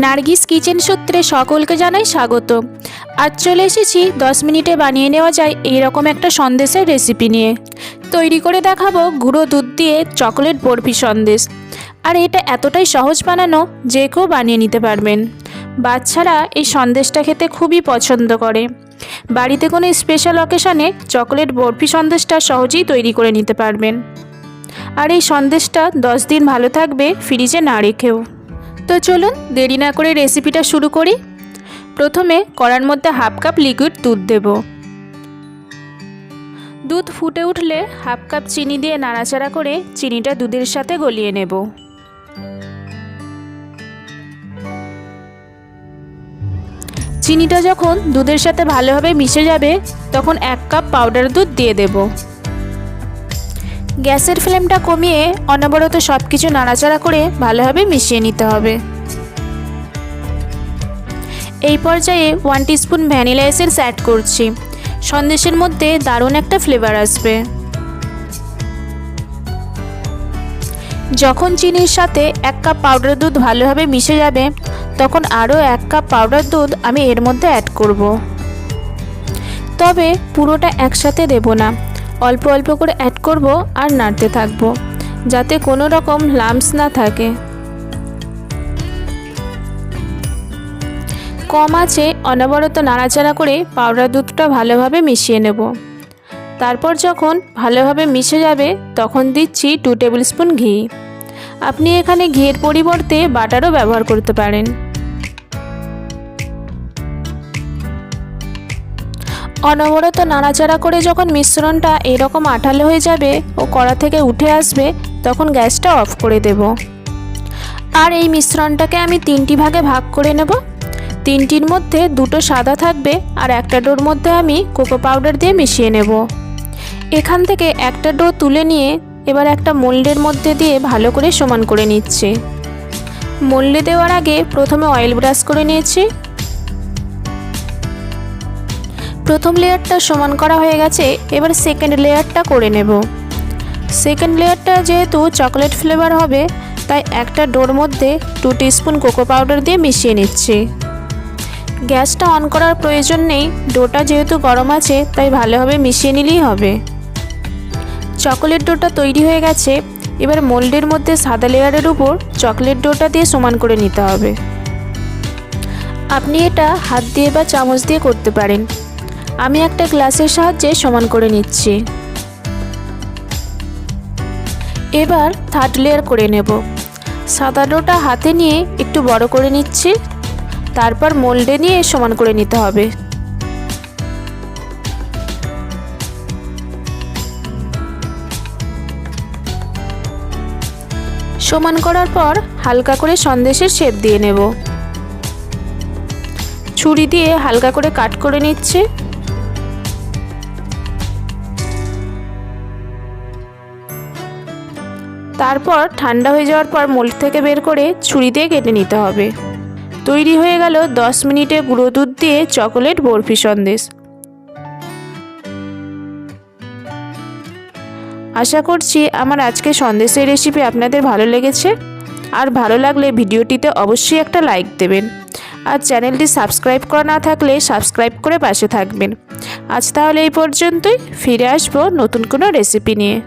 Nargis kitchen সূত্রে সকলকে জানাই স্বাগত। আজ চলে এসেছি 10 মিনিটে বানিয়ে নেওয়া যায় এইরকম একটা সন্দেশের রেসিপি নিয়ে। তৈরি করে দেখাবো গুঁড়ো দুধ দিয়ে চকোলেট বরফি সন্দেশ। আর এটা এতটাই সহজ বানানো যে কেউ বানিয়ে নিতে পারবেন। বাচ্চারা এই সন্দেশটা খেতে খুবই পছন্দ করে। বাড়িতে কোনো স্পেশাল অকেশনে চকোলেট বরফি সন্দেশটা সহজেই তৈরি করে নিতে পারবেন। আর এই সন্দেশটা 10 দিন ভালো থাকবে ফ্রিজে না রেখেও। তো চলুন দেরি না করে রেসিপিটা শুরু করি। প্রথমে কড়ার মধ্যে হাফ কাপ লিকুইড দুধ দেব। দুধ ফুটে উঠলে হাফ কাপ চিনি দিয়ে নাড়াচাড়া করে চিনিটা দুধের সাথে গলিয়ে নেব। চিনিটা যখন দুধের সাথে ভালোভাবে মিশে যাবে তখন 1 কাপ পাউডার দুধ দিয়ে দেব। গ্যাসের ফ্লেমটা কমিয়ে অনবরত সব কিছু নাড়াচাড়া করে ভালোভাবে মিশিয়ে নিতে হবে। এই পর্যায়ে 1 টিস্পুন ভ্যানিলা এসেন্স অ্যাড করছি। সন্দেশের মধ্যে দারুণ একটা ফ্লেভার আসবে। যখন চিনির সাথে 1 কাপ পাউডার দুধ ভালোভাবে মিশে যাবে তখন আরও 1 কাপ পাউডার দুধ আমি এর মধ্যে অ্যাড করব। তবে পুরোটা একসাথে দেব না, অল্প অল্প করে অ্যাড করব আর নাড়তে থাকব যাতে কোনো রকম লাম্পস না থাকে। কম আঁচে অনবরত নাড়াচাড়া করে পাউডার দুধটা ভালোভাবে মিশিয়ে নেব। তারপর যখন ভালোভাবে মিশে যাবে তখন দিচ্ছি 2 টেবিল স্পুন ঘি। আপনি এখানে ঘিয়ের পরিবর্তে বাটারও ব্যবহার করতে পারেন। অনবরত নাড়াচাড়া করে যখন মিশ্রণটা এরকম আঠালো হয়ে যাবে ও কড়া থেকে উঠে আসবে তখন গ্যাসটা অফ করে দেব। আর এই মিশ্রণটাকে আমি 3টি ভাগে ভাগ করে নেব। 3টির মধ্যে 2টো সাদা থাকবে আর একটা ডোর মধ্যে আমি কোকো পাউডার দিয়ে মিশিয়ে নেব। এখান থেকে একটা ডো তুলে নিয়ে এবার একটা মোল্ডের মধ্যে দিয়ে ভালো করে সমান করে নিচ্ছি। মোল্ডে দেওয়ার আগে প্রথমে অয়েল ব্রাশ করে নিয়েছি। প্রথম লেয়ারটা সমান করা হয়ে গেছে, এবার সেকেন্ড লেয়ারটা করে নেব। সেকেন্ড লেয়ারটা যেহেতু চকলেট ফ্লেভার হবে তাই একটা ডোর মধ্যে 2 টিস্পুন কোকো পাউডার দিয়ে মিশিয়ে নিচ্ছি। গ্যাসটা অন করার প্রয়োজন নেই, ডোটা যেহেতু গরম আছে তাই ভালোভাবে মিশিয়ে নিলেই হবে। চকোলেট ডোটা তৈরি হয়ে গেছে। এবার মোল্ডের মধ্যে সাদা লেয়ারের উপর চকলেট ডোটা দিয়ে সমান করে নিতে হবে। আপনি এটা হাত দিয়ে বা চামচ দিয়ে করতে পারেন। আমি একটা গ্লাসের সাহায্যে সমান করে নিচ্ছি। এবার থার্ড লেয়ার করে নেব। সাদা ডোটা হাতে নিয়ে একটু বড় করে নিচ্ছি, তারপর মোল্ডে নিয়ে সমান করে নিতে হবে। সমান করার পর হালকা করে সন্দেশের শেপ দিয়ে নেব। ছুরি দিয়ে হালকা করে কাট করে নিচ্ছি। তারপর ঠান্ডা হয়ে যাওয়ার পর মোল্ড থেকে বের করে ছুরি দিয়ে কেটে নিতে হবে। তৈরি হয়ে গেল 10 মিনিটে গুঁড়ো দুধ দিয়ে চকোলেট বরফি সন্দেশ। আশা করছি আমার আজকের সন্দেশের রেসিপি আপনাদের ভালো লেগেছে। আর ভালো লাগলে ভিডিওটিতে অবশ্যই একটা লাইক দেবেন। আর চ্যানেলটি সাবস্ক্রাইব করা না থাকলে সাবস্ক্রাইব করে পাশে থাকবেন। আজ তাহলে এই পর্যন্তই, ফিরে আসবো নতুন কোনো রেসিপি নিয়ে।